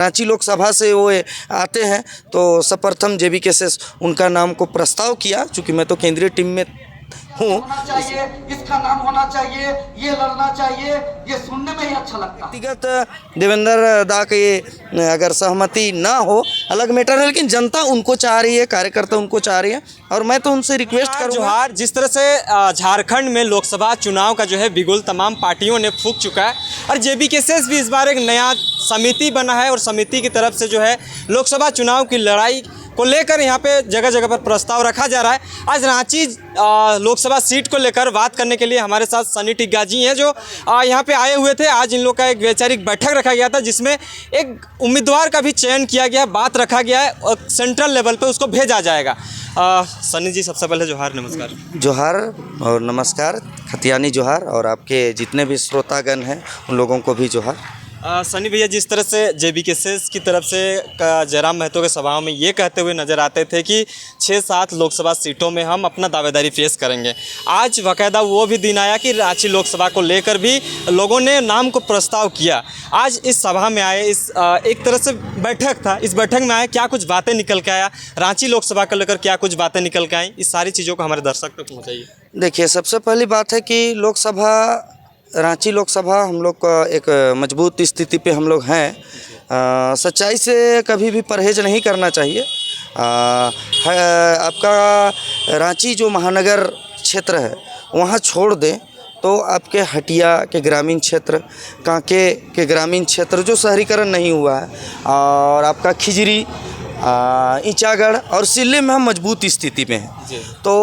रांची लोकसभा से वो आते हैं तो सर्वप्रथम जेबी केसेस उनका नाम को प्रस्ताव किया। चूँकि मैं तो केंद्रीय टीम में हूँ, चाहिए इसका नाम होना चाहिए, ये लड़ना चाहिए, ये सुनने में ही अच्छा लगता है। व्यक्तिगत देवेंद्र दा के अगर सहमति ना हो अलग मैटर है, लेकिन जनता उनको चाह रही है, कार्यकर्ता उनको चाह रही है और मैं तो उनसे रिक्वेस्ट करूँगा। जोहार, जिस तरह से झारखंड में लोकसभा चुनाव का जो है बिगुल तमाम पार्टियों ने फूंक चुका है और जेबी केसेस भी इस बार एक नया समिति बना है और समिति की तरफ से जो है लोकसभा चुनाव की लड़ाई को लेकर यहाँ पे जगह जगह पर प्रस्ताव रखा जा रहा है। आज रांची लोकसभा सीट को लेकर बात करने के लिए हमारे साथ सनी टिग्गा जी हैं जो यहाँ पे आए हुए थे। आज इन लोग का एक वैचारिक बैठक रखा गया था जिसमें एक उम्मीदवार का भी चयन किया गया, बात रखा गया है और सेंट्रल लेवल पे उसको भेजा जाएगा। सनी जी, सबसे पहले जोहार, नमस्कार। जोहार और नमस्कार, खतियानी जोहार, और आपके जितने भी श्रोतागण हैं उन लोगों को भी जोहार। सनी भैया, जिस तरह से जेबी केसेस की तरफ से जयराम महतो के सभाओं में ये कहते हुए नज़र आते थे कि 6-7 लोकसभा सीटों में हम अपना दावेदारी पेश करेंगे, आज बाकायदा वो भी दिन आया कि रांची लोकसभा को लेकर भी लोगों ने नाम को प्रस्ताव किया। आज इस सभा में आए, इस एक तरह से बैठक था, इस बैठक में आए, क्या कुछ बातें निकल के आया, रांची लोकसभा को लेकर क्या कुछ बातें निकल के आई, इस सारी चीज़ों को हमारे दर्शक तक पहुँचाइए। देखिए, सबसे पहली बात है कि रांची लोकसभा हम लोग का एक मजबूत स्थिति पे हम लोग हैं। सच्चाई से कभी भी परहेज नहीं करना चाहिए। आपका रांची जो महानगर क्षेत्र है वहाँ छोड़ दें तो आपके हटिया के ग्रामीण क्षेत्र, कांके के ग्रामीण क्षेत्र जो शहरीकरण नहीं हुआ है, और आपका खिजरी, ईचागढ़ और सिल्ले में हम मजबूत स्थिति में हैं। तो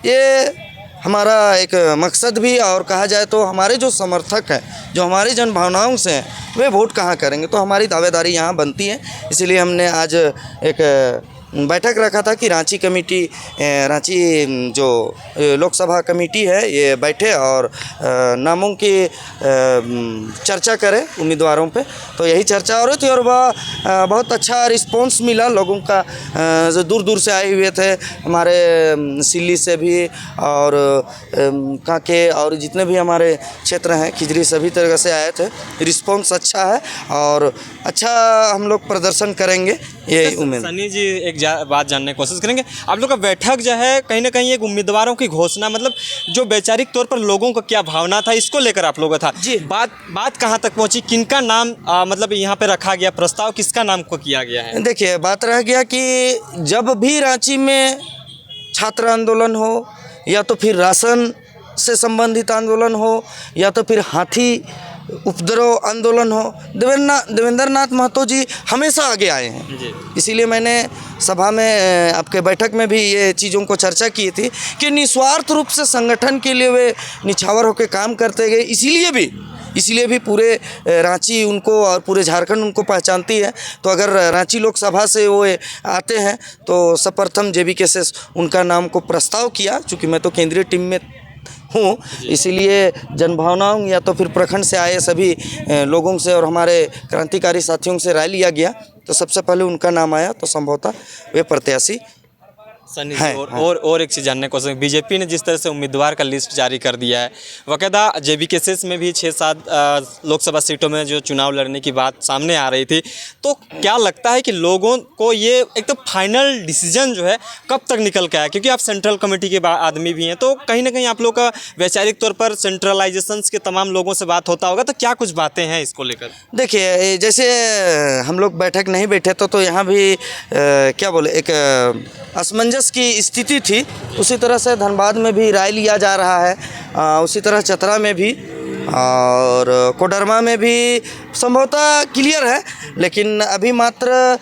ये हमारा एक मकसद भी, और कहा जाए तो हमारे जो समर्थक हैं, जो हमारी जनभावनाओं से हैं, वे वोट कहाँ करेंगे, तो हमारी दावेदारी यहाँ बनती है। इसलिए हमने आज एक बैठक रखा था कि रांची कमेटी, रांची जो लोकसभा कमेटी है ये बैठे और नामों की चर्चा करे उम्मीदवारों पे। तो यही चर्चा हो रही थी और वह बहुत अच्छा रिस्पांस मिला लोगों का, जो दूर दूर से आए हुए थे, हमारे सिल्ली से भी और कांके और जितने भी हमारे क्षेत्र हैं, खिजरी, सभी तरह से आए थे। रिस्पांस अच्छा है और अच्छा हम लोग प्रदर्शन करेंगे, ये उम्मीद। सनी जी, एक बात जानने की कोशिश करेंगे, आप लोग का बैठक जो है कहीं ना कहीं एक उम्मीदवारों की घोषणा, मतलब जो वैचारिक तौर पर लोगों को क्या भावना था इसको लेकर आप लोगों का था जी। बात कहाँ तक पहुँची, किनका नाम मतलब यहाँ पे रखा गया, प्रस्ताव किसका नाम को किया गया है? देखिए, बात रह गया कि जब भी रांची में छात्र आंदोलन हो या तो फिर राशन से संबंधित आंदोलन हो या तो फिर हाथी उपद्रव आंदोलन हो, देवेंद्र नाथ महतो जी हमेशा आगे आए हैं। इसीलिए मैंने सभा में, आपके बैठक में भी ये चीज़ों को चर्चा की थी कि निस्वार्थ रूप से संगठन के लिए वे निछावर होकर काम करते गए। इसीलिए भी पूरे रांची उनको और पूरे झारखंड उनको पहचानती है। तो अगर रांची लोकसभा से वो आते हैं तो सर्वप्रथम जेबी केसेस उनका नाम को प्रस्ताव किया। चूँकि मैं तो केंद्रीय टीम में हूँ, इसीलिए जनभावनाओं या तो फिर प्रखंड से आए सभी लोगों से और हमारे क्रांतिकारी साथियों से राय लिया गया, तो सबसे पहले उनका नाम आया, तो संभवतः वे प्रत्याशी सनी जी, और एक चीज़ जानने को, बीजेपी ने जिस तरह से उम्मीदवार का लिस्ट जारी कर दिया है, बाकायदा जेबी केसेस में भी 6-7 लोकसभा सीटों में जो चुनाव लड़ने की बात सामने आ रही थी, तो क्या लगता है कि लोगों को ये एक तो फाइनल डिसीजन जो है कब तक निकल के आया, क्योंकि आप सेंट्रल कमेटी के आदमी भी हैं, तो कहीं ना कहीं आप लोग का वैचारिक तौर पर सेंट्रलाइजेशन के तमाम लोगों से बात होता होगा, तो क्या कुछ बातें हैं इसको लेकर? देखिए, जैसे हम लोग बैठक नहीं बैठे तो यहाँ भी क्या बोले, एक असमंजस की स्थिति थी। उसी तरह से धनबाद में भी राय लिया जा रहा है, उसी तरह चतरा में भी और कोडरमा में भी संभवतः क्लियर है, लेकिन अभी मात्र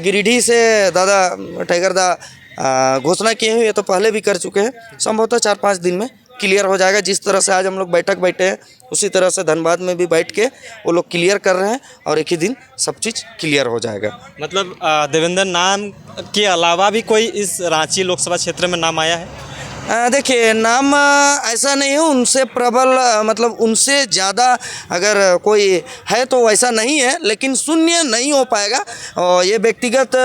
गिरिडीह से दादा टाइगर दा घोषणा किए हुए, तो पहले भी कर चुके हैं, संभवतः 4-5 दिन में क्लियर हो जाएगा। जिस तरह से आज हम लोग बैठक बैठे हैं उसी तरह से धनबाद में भी बैठ के वो लोग क्लियर कर रहे हैं और एक ही दिन सब चीज़ क्लियर हो जाएगा। मतलब देवेंद्र नाम के अलावा भी कोई इस रांची लोकसभा क्षेत्र में नाम आया है? देखिए, नाम ऐसा नहीं है, उनसे प्रबल, मतलब उनसे ज़्यादा अगर कोई है तो वैसा नहीं है, लेकिन शून्य नहीं हो पाएगा। और ये व्यक्तिगत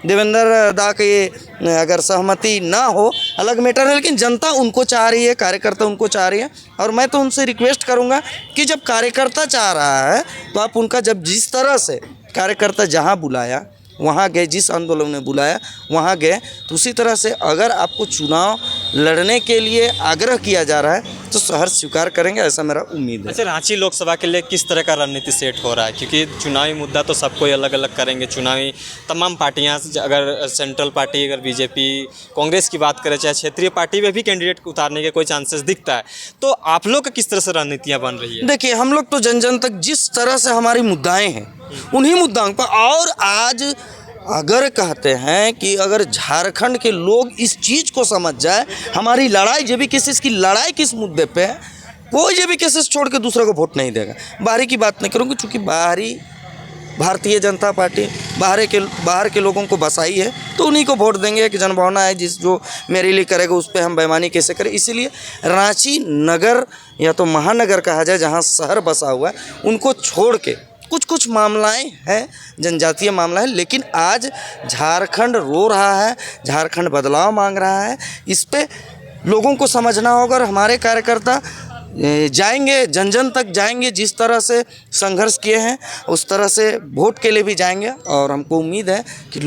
देवेंद्र दा के अगर सहमति ना हो अलग मैटर है, लेकिन जनता उनको चाह रही है, कार्यकर्ता उनको चाह रही है और मैं तो उनसे रिक्वेस्ट करूँगा कि जब कार्यकर्ता चाह रहा है तो आप उनका जब जिस तरह से कार्यकर्ता जहाँ बुलाया वहाँ गए, जिस आंदोलन ने बुलाया वहाँ गए। तो उसी तरह से अगर आपको चुनाव लड़ने के लिए आग्रह किया जा रहा है तो सहर्ष स्वीकार करेंगे, ऐसा मेरा उम्मीद है। अच्छा, रांची लोकसभा के लिए किस तरह का रणनीति सेट हो रहा है? क्योंकि चुनावी मुद्दा तो सबको अलग अलग करेंगे, चुनावी तमाम पार्टियां, अगर सेंट्रल पार्टी, अगर बीजेपी कांग्रेस की बात करें, चाहे क्षेत्रीय पार्टी में भी कैंडिडेट को उतारने के कोई चांसेस दिखता है, तो आप लोग का किस तरह से रणनीतियाँ बन रही है? देखिए, हम लोग तो जन जन तक जिस तरह से हमारी मुद्दाएं हैं उन्हीं मुद्दाओं पर, और आज अगर कहते हैं कि अगर झारखंड के लोग इस चीज़ को समझ जाए, हमारी लड़ाई जे बी केसेस की लड़ाई किस मुद्दे पे है, कोई जे बी केसेस छोड़ के दूसरे को वोट नहीं देगा। बाहरी की बात नहीं करूँगी, चूँकि बाहरी भारतीय जनता पार्टी बाहर के लोगों को बसाई है तो उन्हीं को वोट देंगे। एक जनभावना है जिस जो मेरे लिए करेगा उस पर हम बेईमानी कैसे करें। इसीलिए रांची नगर या तो महानगर कहा जाए, जहाँ शहर बसा हुआ है, उनको छोड़ के कुछ मामलाएं हैं, जनजातीय मामला है, लेकिन आज झारखंड रो रहा है, झारखंड बदलाव मांग रहा है। इस पे लोगों को समझना होगा और हमारे कार्यकर्ता जाएंगे, जन जन तक जाएंगे। जिस तरह से संघर्ष किए हैं उस तरह से वोट के लिए भी जाएंगे और हमको उम्मीद है कि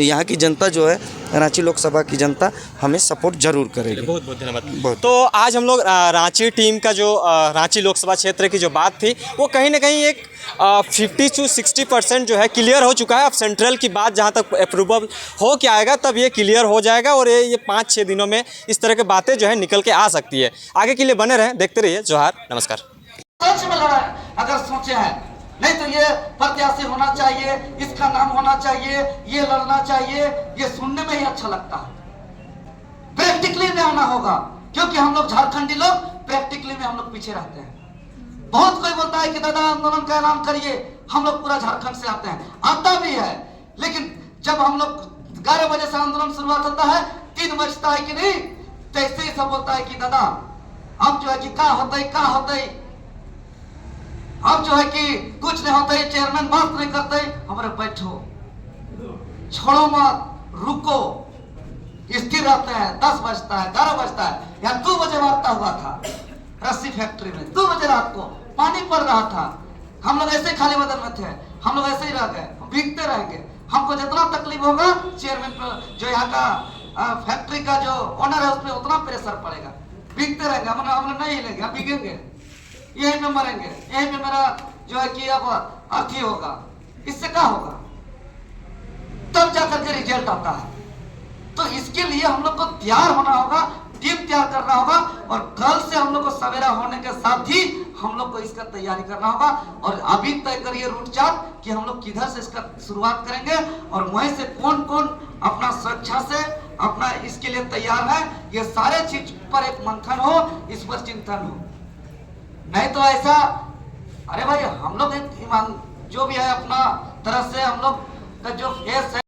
यहाँ की जनता जो है, रांची लोकसभा की जनता हमें सपोर्ट जरूर करेगी। बहुत बहुत धन्यवाद। तो आज हम लोग रांची टीम का जो रांची लोकसभा क्षेत्र की जो बात थी वो कहीं ना कहीं एक 50 से 60% जो है क्लियर हो चुका है। अब सेंट्रल की बात जहां तक अप्रूवल हो के आएगा तब ये क्लियर हो जाएगा और ये 5-6 दिनों में इस तरह की बातें जो है निकल के आ सकती है। आगे के लिए बने रहें, देखते रहिए जोहार, नमस्कार। सच में लड़ा है अगर सोचे हैं, नहीं तो ये प्रत्याशी होना चाहिए, इसका नाम होना चाहिए, ये लड़ना चाहिए, ये सुनने में ही अच्छा लगता है। प्रैक्टिकली में आना होगा, क्योंकि हम लोग झारखंडी लोग प्रैक्टिकली में हम लोग पीछे रहते हैं। बहुत कोई बोलता है कि दादा आंदोलन का ऐलान करिए, हम लोग पूरा झारखंड से आते हैं, आता भी है, लेकिन जब हम लोग 11 बजे से आंदोलन शुरुआत होता है, 3 बजता है कि नहीं, तो ऐसे ही सब बोलता है कि दादा अब जो है कि क्या होता है, अब जो है कि कुछ नहीं होता है, चेयरमैन बात नहीं करते, हमारे बैठो, छोड़ो मत, रुको, स्थिर रहते हैं। 10 बजता है, 11 बजता है, या 2 बजे वार्ता हुआ था रस्सी फैक्ट्री में, 2 बजे रात को पानी पड़ रहा था, हम लोग ऐसे खाली बदन में थे, हम लोग ऐसे ही रह गए, भीगते रहेंगे। हमको जितना तकलीफ होगा चेयरमैन पर, जो यहाँ का फैक्ट्री का जो ओनर है, उसमें उतना प्रेशर पड़ेगा। भीगते रहेंगे, हम नहीं हिलेंगे, हम भीगेंगे, यही पे मरेंगे, यही पे मेरा जो है कि अब अर्थी होगा। इससे क्या होगा? तब जाकर के रिजल्ट आता है। तो इसके लिए हम लोग को तैयार होना होगा, टीम तैयार करना होगा, और कल से हम लोग को सवेरा होने के साथ ही हम लोग को इसका तैयारी करना होगा। और अभी तय करिए रूट चार्ट कि हम लोग किधर से इसका शुरुआत करेंगे और वहीं से कौन कौन अपना स्वेच्छा से अपना इसके लिए तैयार है। ये सारे चीज पर एक मंथन हो, इस पर चिंतन हो। नहीं तो ऐसा, अरे भाई हम लोग एक ईमान जो भी है अपना तरफ से हम लोग का जो फेस है